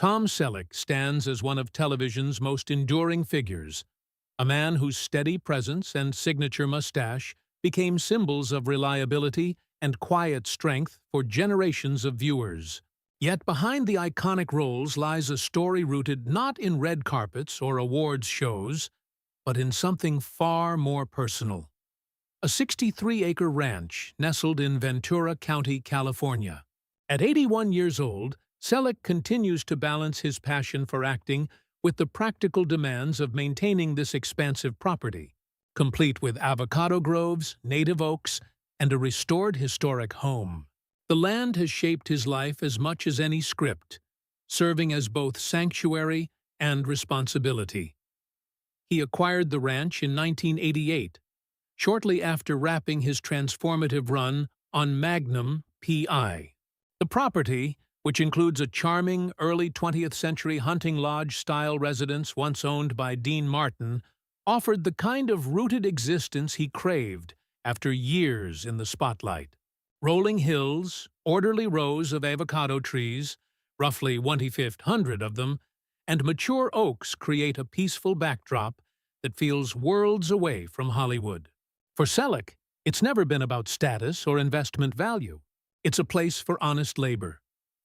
Tom Selleck stands as one of television's most enduring figures, a man whose steady presence and signature mustache became symbols of reliability and quiet strength for generations of viewers. Yet behind the iconic roles lies a story rooted not in red carpets or awards shows, but in something far more personal. A 63-acre ranch nestled in Ventura County, California. At 81 years old, Selleck continues to balance his passion for acting with the practical demands of maintaining this expansive property, complete with avocado groves, native oaks, and a restored historic home. The land has shaped his life as much as any script, serving as both sanctuary and responsibility. He acquired the ranch in 1988, shortly after wrapping his transformative run on Magnum P.I. The property, which includes a charming early 20th century hunting lodge-style residence once owned by Dean Martin, offered the kind of rooted existence he craved after years in the spotlight. Rolling hills, orderly rows of avocado trees, roughly 1/500 of them, and mature oaks create a peaceful backdrop that feels worlds away from Hollywood. For Selleck, it's never been about status or investment value. It's a place for honest labor,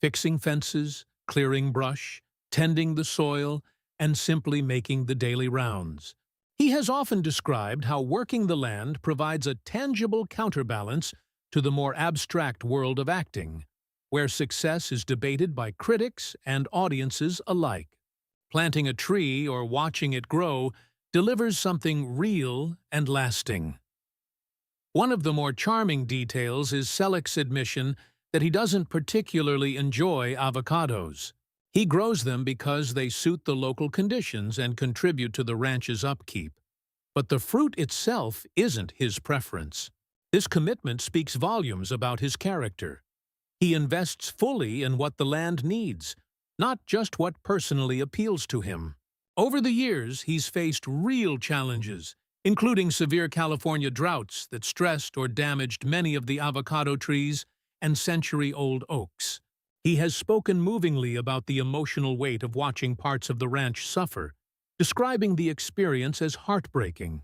fixing fences, clearing brush, tending the soil, and simply making the daily rounds. He has often described how working the land provides a tangible counterbalance to the more abstract world of acting, where success is debated by critics and audiences alike. Planting a tree or watching it grow delivers something real and lasting. One of the more charming details is Selleck's admission that he doesn't particularly enjoy avocados. He grows them because they suit the local conditions and contribute to the ranch's upkeep. But the fruit itself isn't his preference. This commitment speaks volumes about his character. He invests fully in what the land needs, not just what personally appeals to him. Over the years, he's faced real challenges, including severe California droughts that stressed or damaged many of the avocado trees and century-old oaks. He has spoken movingly about the emotional weight of watching parts of the ranch suffer, describing the experience as heartbreaking.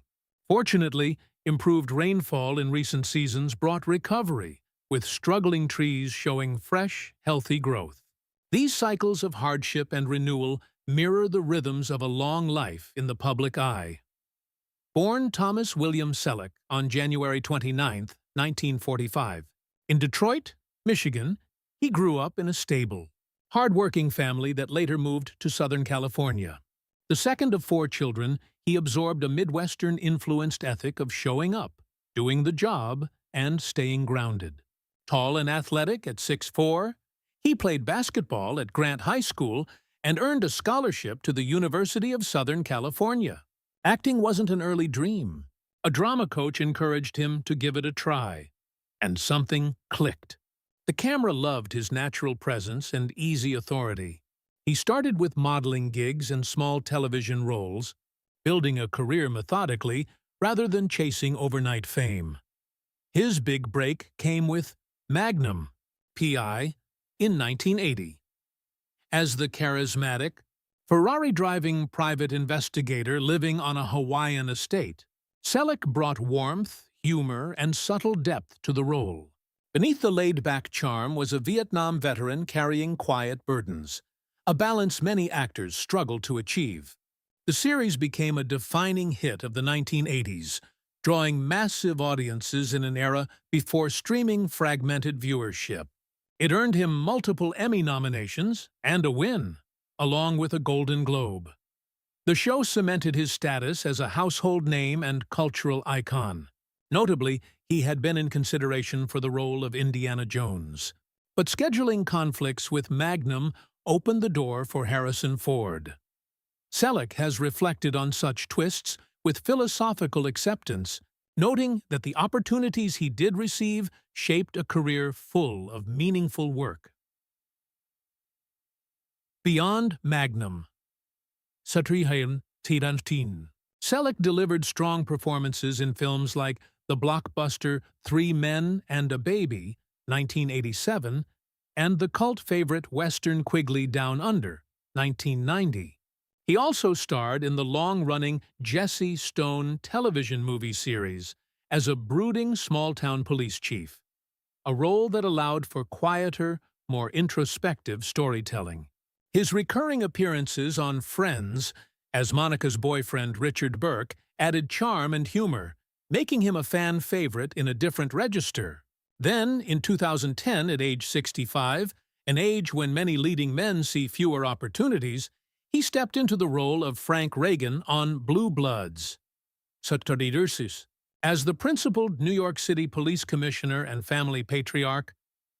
Fortunately, improved rainfall in recent seasons brought recovery, with struggling trees showing fresh, healthy growth. These cycles of hardship and renewal mirror the rhythms of a long life in the public eye. Born Thomas William Selleck on January 29, 1945, in Detroit, Michigan, he grew up in a stable, hard-working family that later moved to Southern California. The second of 4 children, he absorbed a Midwestern-influenced ethic of showing up, doing the job, and staying grounded. Tall and athletic at 6'4", he played basketball at Grant High School and earned a scholarship to the University of Southern California. Acting wasn't an early dream. A drama coach encouraged him to give it a try, and something clicked. The camera loved his natural presence and easy authority. He started with modeling gigs and small television roles, building a career methodically rather than chasing overnight fame. His big break came with Magnum P.I. in 1980. As the charismatic, Ferrari-driving private investigator living on a Hawaiian estate, Selleck brought warmth, humor, and subtle depth to the role. Beneath the laid-back charm was a Vietnam veteran carrying quiet burdens, a balance many actors struggled to achieve. The series became a defining hit of the 1980s, drawing massive audiences in an era before streaming fragmented viewership. It earned him multiple Emmy nominations and a win, along with a Golden Globe. The show cemented his status as a household name and cultural icon. Notably, he had been in consideration for the role of Indiana Jones. But scheduling conflicts with Magnum opened the door for Harrison Ford. Selleck has reflected on such twists with philosophical acceptance, noting that the opportunities he did receive shaped a career full of meaningful work. Beyond Magnum. Sixty-three-acre. Selleck delivered strong performances in films like the blockbuster 3 Men and a Baby, 1987, and the cult favorite Western Quigley Down Under, 1990. He also starred in the long-running Jesse Stone television movie series as a brooding small-town police chief, a role that allowed for quieter, more introspective storytelling. His recurring appearances on Friends as Monica's boyfriend Richard Burke added charm and humor, making him a fan favorite in a different register. Then, in 2010, at age 65, an age when many leading men see fewer opportunities, he stepped into the role of Frank Reagan on Blue Bloods. As the principled New York City police commissioner and family patriarch,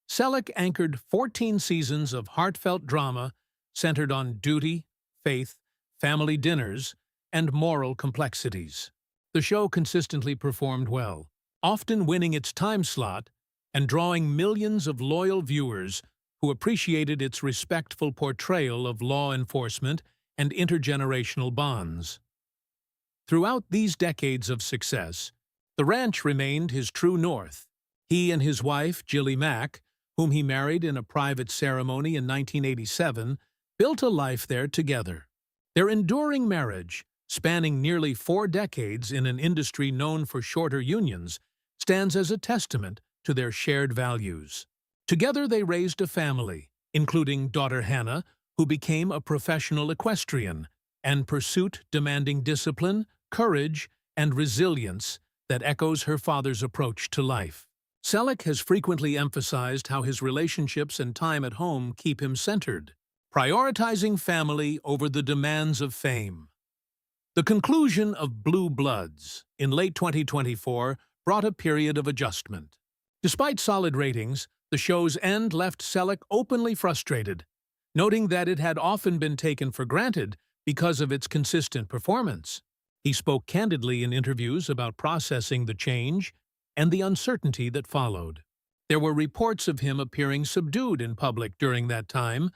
Selleck anchored 14 seasons of heartfelt drama centered on duty, faith, family dinners, and moral complexities. The show consistently performed well, often winning its time slot and drawing millions of loyal viewers who appreciated its respectful portrayal of law enforcement and intergenerational bonds. Throughout these decades of success, the ranch remained his true north. He and his wife, Jillie Mack, whom he married in a private ceremony in 1987, built a life there together. Their enduring marriage, spanning nearly 4 decades in an industry known for shorter unions, stands as a testament to their shared values. Together they raised a family, including daughter Hannah, who became a professional equestrian, and pursuit demanding discipline, courage, and resilience that echoes her father's approach to life. Selleck has frequently emphasized how his relationships and time at home keep him centered, prioritizing family over the demands of fame. The conclusion of Blue Bloods in late 2024 brought a period of adjustment. Despite solid ratings, the show's end left Selleck openly frustrated, noting that it had often been taken for granted because of its consistent performance. He spoke candidly in interviews about processing the change and the uncertainty that followed. There were reports of him appearing subdued in public during that time,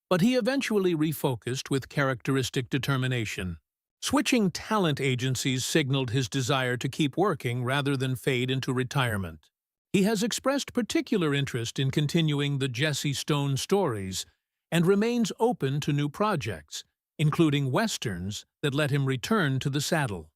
but he eventually refocused with characteristic determination. Switching talent agencies signaled his desire to keep working rather than fade into retirement. He has expressed particular interest in continuing the Jesse Stone stories and remains open to new projects, including westerns that let him return to the saddle.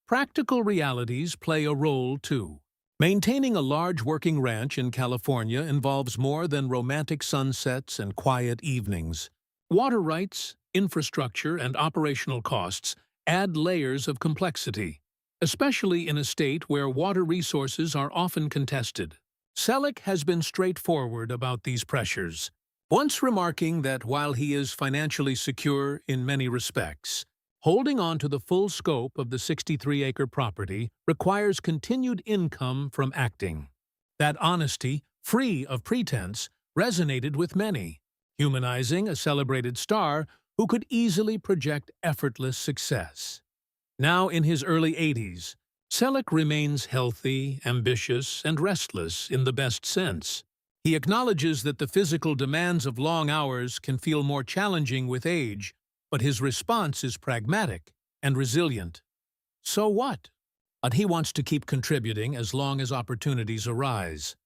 Practical realities play a role, too. Maintaining a large working ranch in California involves more than romantic sunsets and quiet evenings. Water rights, infrastructure, and operational costs add layers of complexity, especially in a state where water resources are often contested. Selleck has been straightforward about these pressures, once remarking that while he is financially secure in many respects, holding on to the full scope of the 63-acre property requires continued income from acting. That honesty, free of pretense, resonated with many, humanizing a celebrated star who could easily project effortless success. Now in his early 80s, Selleck remains healthy, ambitious, and restless in the best sense. He acknowledges that the physical demands of long hours can feel more challenging with age, but his response is pragmatic and resilient. So what? But he wants to keep contributing as long as opportunities arise.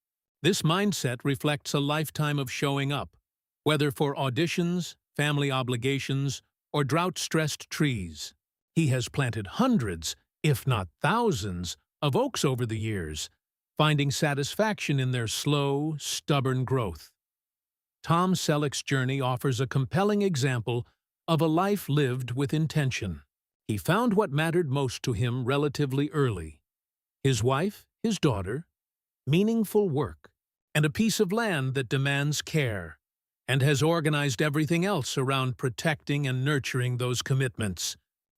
This mindset reflects a lifetime of showing up, whether for auditions, family obligations, or drought-stressed trees. He has planted hundreds, if not thousands, of oaks over the years, finding satisfaction in their slow, stubborn growth. Tom Selleck's journey offers a compelling example of a life lived with intention. He found what mattered most to him relatively early: his wife, his daughter, meaningful work, and a piece of land that demands care, and has organized everything else around protecting and nurturing those commitments.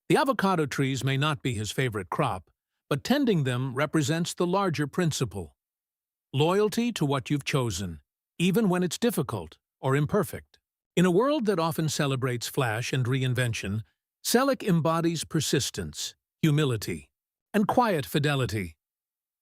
The avocado trees may not be his favorite crop, but tending them represents the larger principle: loyalty to what you've chosen, even when it's difficult or imperfect. In a world that often celebrates flash and reinvention, Selleck embodies persistence, humility, and quiet fidelity.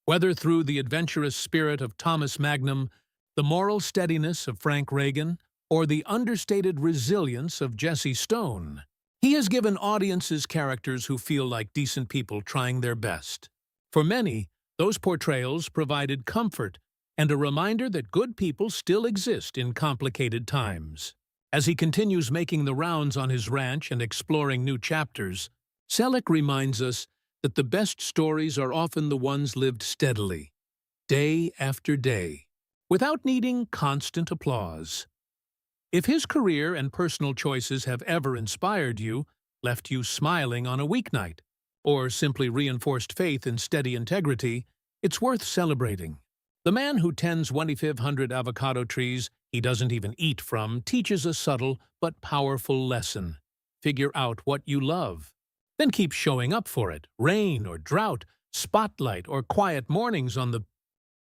Whether through the adventurous spirit of Thomas Magnum, the moral steadiness of Frank Reagan, or the understated resilience of Jesse Stone, he has given audiences characters who feel like decent people trying their best. For many, those portrayals provided comfort and a reminder that good people still exist in complicated times. As he continues making the rounds on his ranch and exploring new chapters, Selleck reminds us that the best stories are often the ones lived steadily, day after day, without needing constant applause. If his career and personal choices have ever inspired you, left you smiling on a weeknight, or simply reinforced faith in steady integrity, it's worth celebrating. The man who tends 2,500 avocado trees he doesn't even eat from teaches a subtle but powerful lesson. Figure out what you love. Then keep showing up for it, rain or drought, spotlight or quiet mornings on the